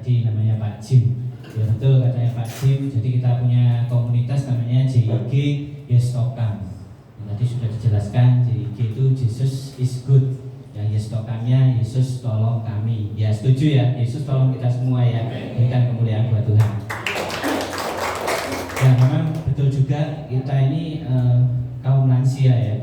tadi namanya Pak Jim. Ya betul katanya Pak Jim. Jadi kita punya komunitas namanya JIG Yestokam. Tadi sudah dijelaskan JIG itu Jesus is good. Yang Yestokamnya Yesus tolong kami. Ya setuju ya, Yesus tolong kita semua ya. Berikan kemuliaan buat Tuhan. Ya memang betul juga kita ini kaum lansia ya.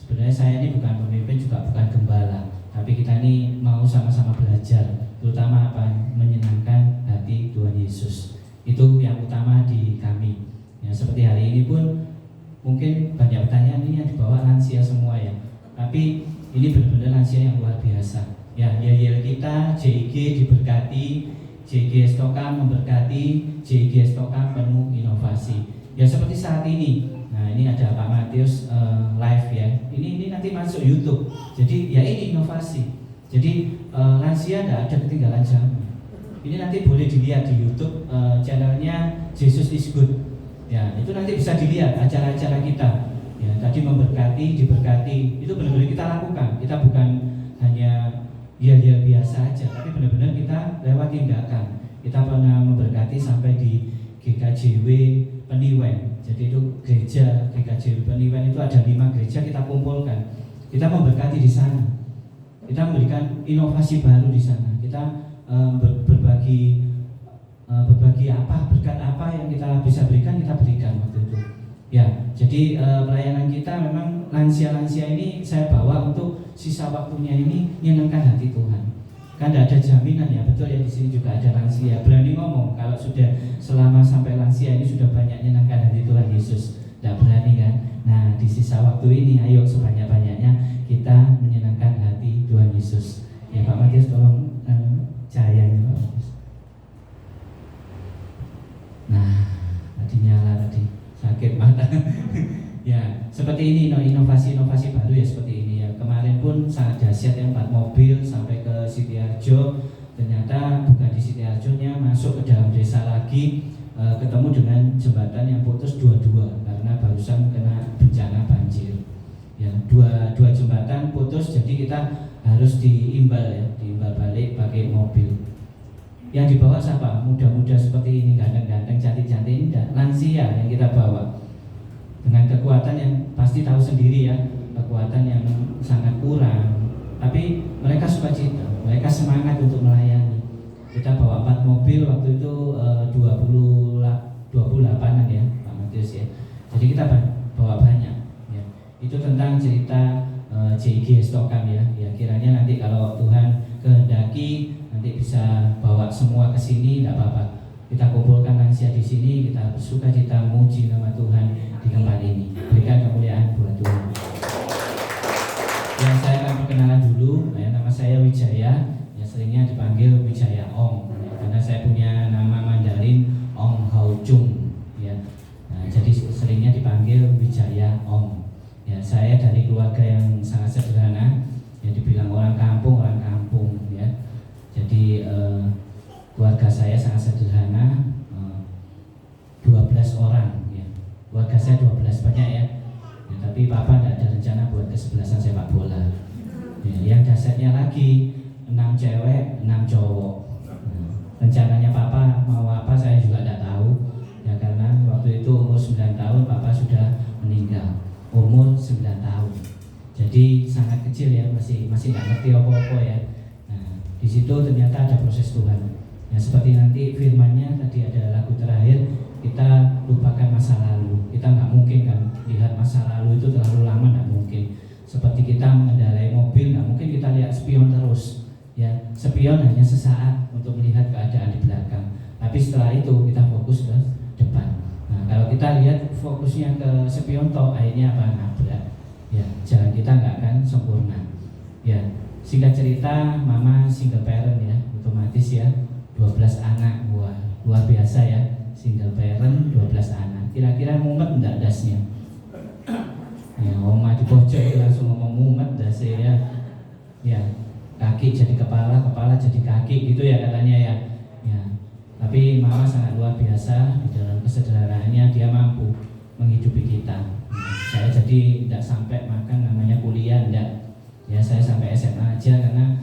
Sebenarnya saya ini bukan pemimpin juga bukan gembala, tapi kita ini mau sama-sama belajar, terutama apa? Menyenangkan hati Tuhan Yesus. Itu yang utama di kami. Ya seperti hari ini pun mungkin banyak pertanyaan ini yang dibawa lansia semua ya. Tapi ini benar-benar lansia yang luar biasa. Ya, yel kita JIG diberkati, JIG Yestokam memberkati, JIG Yestokam penuh inovasi. Ya seperti saat ini. Nah ini ada Pak Matius live ya. Ini nanti masuk YouTube. Jadi ya ini inovasi. Jadi lansia tidak ada ketinggalan zaman. Ini nanti boleh dilihat di YouTube channelnya Jesus is Good. Ya itu nanti bisa dilihat acara-acara kita. Ya tadi memberkati, diberkati. Itu benar-benar kita lakukan. Kita bukan hanya ya biasa aja, tapi benar-benar kita lewat tindakan. Kita pernah memberkati sampai di GKJW Peniwen. Jadi itu gereja GKJW Peniwen itu ada 5 gereja kita kumpulkan. Kita memberkati di sana. Kita memberikan inovasi baru di sana. Kita berbagi apa, berkat apa yang kita bisa berikan, kita berikan waktu itu. Ya, jadi pelayanan kita memang lansia-lansia ini saya bawa untuk sisa waktunya ini menyenangkan hati Tuhan. Kan tidak ada jaminan ya, betul ya, di sini juga ada lansia. Berani ngomong kalau sudah selama sampai lansia ini sudah banyak menyenangkan hati Tuhan Yesus. Tidak berani kan? Nah di sisa waktu ini ayo sebanyak-banyaknya kita menyenangkan hati Tuhan Yesus. Ya Pak Matius tolong cahayanya Pak Matius. Nah tadi nyala tadi sakit mata. Ya seperti ini inovasi-inovasi baru ya seperti ini ya. Kemarin pun sangat dahsyat ya, 4 mobil sampai ke Sitiharjo. Ternyata bukan di Sitiharjonya, masuk ke dalam desa lagi, ketemu dengan jembatan yang putus dua-dua karena barusan kena bencana banjir. Ya dua jembatan putus, jadi kita harus diimbal ya, diimbal balik pakai mobil. Yang dibawa siapa? Muda-muda seperti ini, ganteng-ganteng, cantik-cantik ini, lansia yang kita bawa. Dengan kekuatan yang pasti tahu sendiri ya, kekuatan yang sangat kurang, tapi mereka sukacita, mereka semangat untuk melayani. Kita bawa 4 mobil waktu itu 28-an ya Pak Matius ya. Jadi kita bawa banyak ya. Itu tentang cerita JIG Yestokam ya. Ya kiranya nanti kalau Tuhan kehendaki nanti bisa bawa semua ke sini, tidak apa-apa. Kita kumpulkan lansia di sini, kita bersukacita muji nama Tuhan di tempat ini. Berikan kemuliaan buat Tuhan. Yang saya akan perkenalan dulu, ya, nama saya Wijaya, ya seringnya dipanggil Wijaya Ong, ya, karena saya punya nama Mandarin Ong Hao Chung, ya. Nah, jadi seringnya dipanggil Wijaya Ong. Ya, saya dari keluarga yang sangat sederhana, ya dibilang orang kampung, ya. Jadi keluarga saya sangat sederhana, 12 orang, ya. Keluarga saya 12 banyak ya. Tapi papa tidak ada rencana buat kesebelasan sepak bola. Ya, yang dasarnya lagi 6 cewek, 6 cowok. Rencananya papa mau apa saya juga tidak tahu. Ya karena waktu itu umur 9 tahun papa sudah meninggal. Umur 9 tahun. Jadi sangat kecil ya, masih nggak ngerti apa-apa ya. Nah, di situ ternyata ada proses Tuhan. Ya seperti nanti firman-Nya tadi ada lagu terakhir, kita lupakan masa lalu. Kita nggak mungkin kan lihat masa lalu itu terlalu lama, nggak mungkin. Seperti kita mengendarai mobil, nggak mungkin kita lihat spion terus. Ya spion hanya sesaat untuk melihat keadaan di belakang. Tapi setelah itu kita fokus ke depan. Nah kalau kita lihat fokusnya ke spion toh, akhirnya apa? Nabrak. Ya jalan kita nggak akan sempurna. Ya singkat cerita, mama single parent ya, otomatis ya 12 anak, wah luar biasa ya. Single parent 12 anak. Kira-kira mumet enggak dasnya? Ya, oma di pojok itu langsung ngomong mumet dasnya ya. Ya, kaki jadi kepala, kepala jadi kaki gitu ya katanya ya. Ya. Tapi mama sangat luar biasa di dalam kesederhanaannya, dia mampu menghidupi kita. Saya jadi tidak sampai makan namanya kuliah enggak. Ya, saya sampai SMA aja karena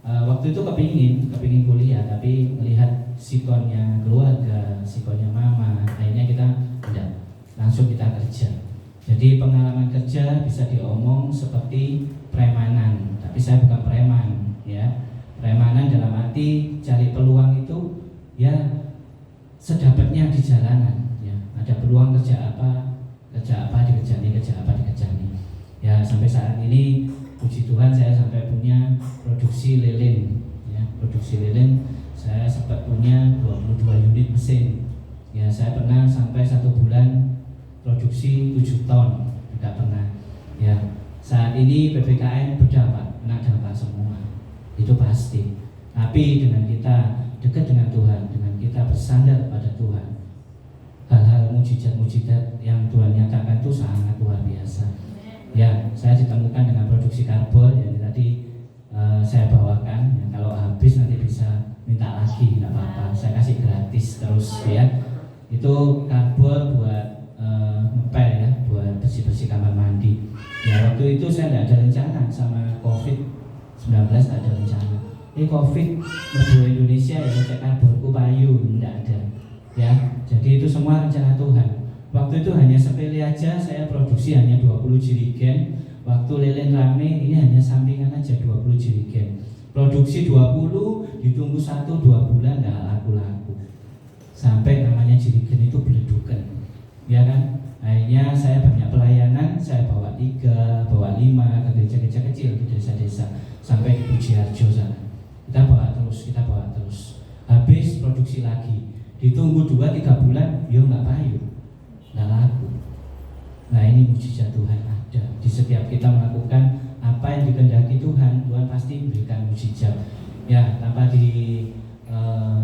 waktu itu kepingin kuliah, tapi melihat sikonnya keluarga, sikonnya mama, akhirnya kita tidak, langsung kita kerja. Jadi pengalaman kerja bisa diomong seperti premanan, tapi saya bukan preman, ya. Premanan dalam arti cari peluang itu ya sedapatnya di jalanan, ya. Ada peluang kerja apa dikerjani, kerja apa dikerjani. Ya sampai saat ini puji Tuhan saya sampai punya produksi lilin, ya. Produksi lilin saya sempat punya 22 unit mesin. Ya saya pernah sampai 1 bulan produksi 7 ton, tidak pernah. Ya saat ini PPKN berdampak, kena dampak semua, itu pasti. Tapi dengan kita dekat dengan Tuhan, dengan kita bersandar pada Tuhan, hal-hal mujizat-mujizat yang Tuhan nyatakan itu sangat luar biasa. Ya saya ditemukan dengan produksi karbon yang tadi saya bawakan. Ya, kalau habis nanti bisa minta lagi, tidak apa-apa. Saya kasih gratis terus, ya. Itu karbon buat ngepel, ya, buat bersih-bersih kamar mandi. Ya waktu itu saya tidak ada rencana sama COVID-19, tidak ada rencana. Ini COVID merdu Indonesia ya cek karborku payu, tidak ada. Ya jadi itu semua rencana Tuhan. Waktu itu hanya sepele aja, saya produksi hanya 20 jirigen. Waktu lilin rame ini hanya sampingan aja 20 jirigen. Produksi 20, ditunggu 1-2 bulan nggak laku-laku. Sampai namanya jirigen itu beledukan, ya kan? Akhirnya saya banyak pelayanan, saya bawa 3, bawa 5 ke gereja-gereja kecil di desa-desa sampai di Pujiharjo sana. Kita bawa terus. Habis produksi lagi, ditunggu 2-3 bulan, yo nggak payu, nggak laku. Nah ini mujizat Tuhan ada di setiap kita melakukan apa yang dikehendaki Tuhan. Tuhan pasti memberikan mujizat. Ya tanpa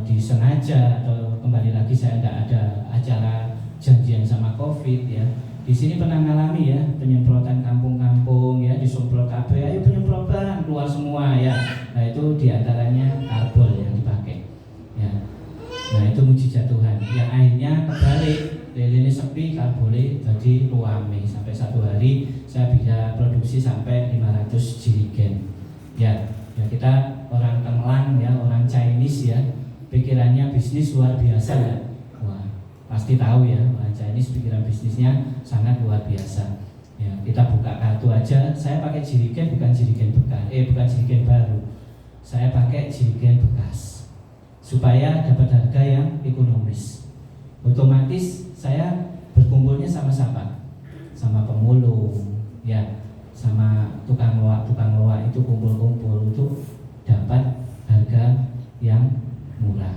disengaja atau kembali lagi saya tidak ada acara janjian sama COVID, ya. Di sini pernah ngalami ya penyemprotan kampung-kampung, ya, disemprot KB, ayo penyemprotan keluar semua, ya. Nah itu diantaranya karbol yang dipakai, ya. Nah itu mujizat Tuhan. Yang akhirnya kebalik, lilinnya sepi, karbolnya jadi ruame. Sampai 1 hari saya bisa produksi sampai 500 jirigen. Ya kita orang Tenglang, ya, orang Chinese, ya, pikirannya bisnis luar biasa, ya. Wah pasti tahu ya, orang Chinese pikiran bisnisnya sangat luar biasa. Ya kita buka kartu aja, saya pakai jirigen bukan jirigen bekas, bukan jirigen baru, saya pakai jirigen bekas supaya dapat harga yang ekonomis. Otomatis saya berkumpulnya sama pemulung, ya, sama tukang loak itu kumpul untuk dapat harga yang murah.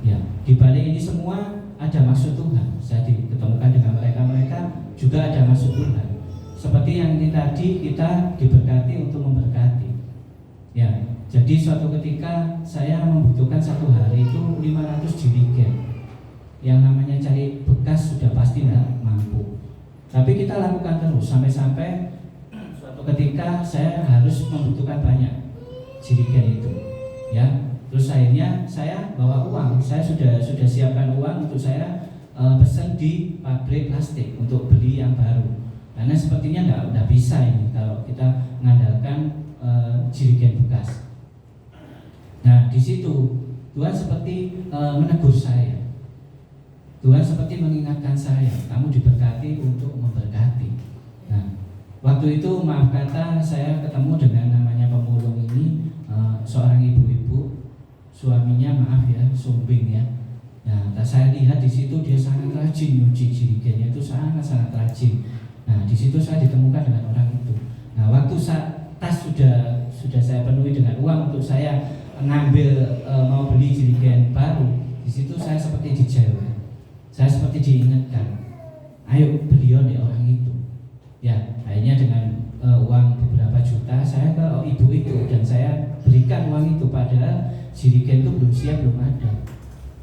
Ya, di balik ini semua ada maksud Tuhan. Saya diketemukan dengan mereka juga ada maksud Tuhan. Seperti yang ini tadi, kita diberkati untuk memberkati. Ya, jadi suatu ketika saya membutuhkan 1 hari itu 500 jirigen. Yang namanya cari bekas sudah pasti tidak mampu. Tapi kita lakukan terus sampai suatu ketika saya harus membutuhkan banyak jirigen itu, ya. Terus akhirnya saya bawa uang, saya sudah siapkan uang untuk saya pesan di pabrik plastik untuk beli yang baru. Karena sepertinya nggak bisa ini kalau kita mengandalkan jirigen bekas. Nah di situ Tuhan seperti menegur saya. Tuhan seperti mengingatkan saya, kamu diberkati untuk memberkati. Nah waktu itu maaf kata saya ketemu dengan namanya pemulung ini, seorang ibu-ibu. Suaminya maaf ya, sumbing, ya. Nah, saya lihat di situ dia sangat rajin nyuci jirigennya, itu sangat rajin. Nah, di situ saya ditemukan dengan orang itu. Nah, waktu tas sudah saya penuhi dengan uang untuk saya ngambil mau beli jirigen baru, di situ saya seperti dijawab. Saya seperti diingatkan, ayo beliau deh orang itu. Ya, akhirnya dengan uang beberapa juta saya ke ibu itu dan saya berikan uang itu, padahal jirigen itu belum siap, belum ada.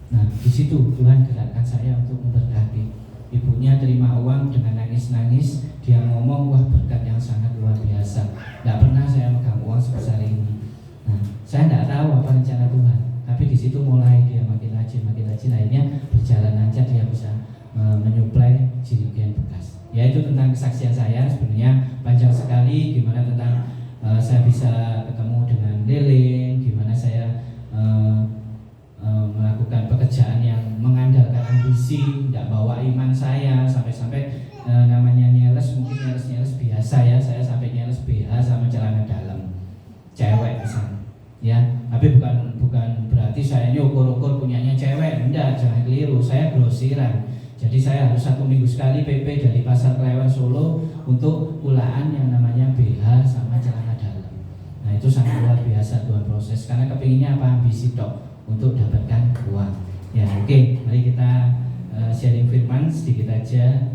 Nah di situ Tuhan gerakkan saya untuk memberkati. Ibunya terima uang dengan nangis-nangis, dia ngomong, wah berkat yang sangat luar biasa, tidak pernah saya megang uang sebesar ini. Nah saya tidak tahu apa rencana Tuhan, tapi di situ mulai dia makin rajin, akhirnya berjalan lancar, dia bisa menyuplai jirigen bekas. Ya itu tentang kesaksian saya, sebenarnya panjang sekali, gimana tentang saya bisa ketemu dengan lilin, saya melakukan pekerjaan yang mengandalkan ambisi, nggak bawa iman saya, sampai-sampai namanya nyeles, mungkin nyeles biasa ya, saya sampai nyeles BH sama celana dalam cewek misalnya ya, tapi bukan berarti saya ini ukur-ukur punyanya cewek, enggak, jangan keliru, saya grosiran. Jadi saya harus 1 minggu sekali PP dari Pasar Klewer Solo untuk kulaan yang namanya BH sama celana dalam. Nah itu sangat luar biasa Tuhan proses, karena kepinginnya apa, ambisi tok untuk dapatkan uang. Ya oke, mari kita sharing firman sedikit aja.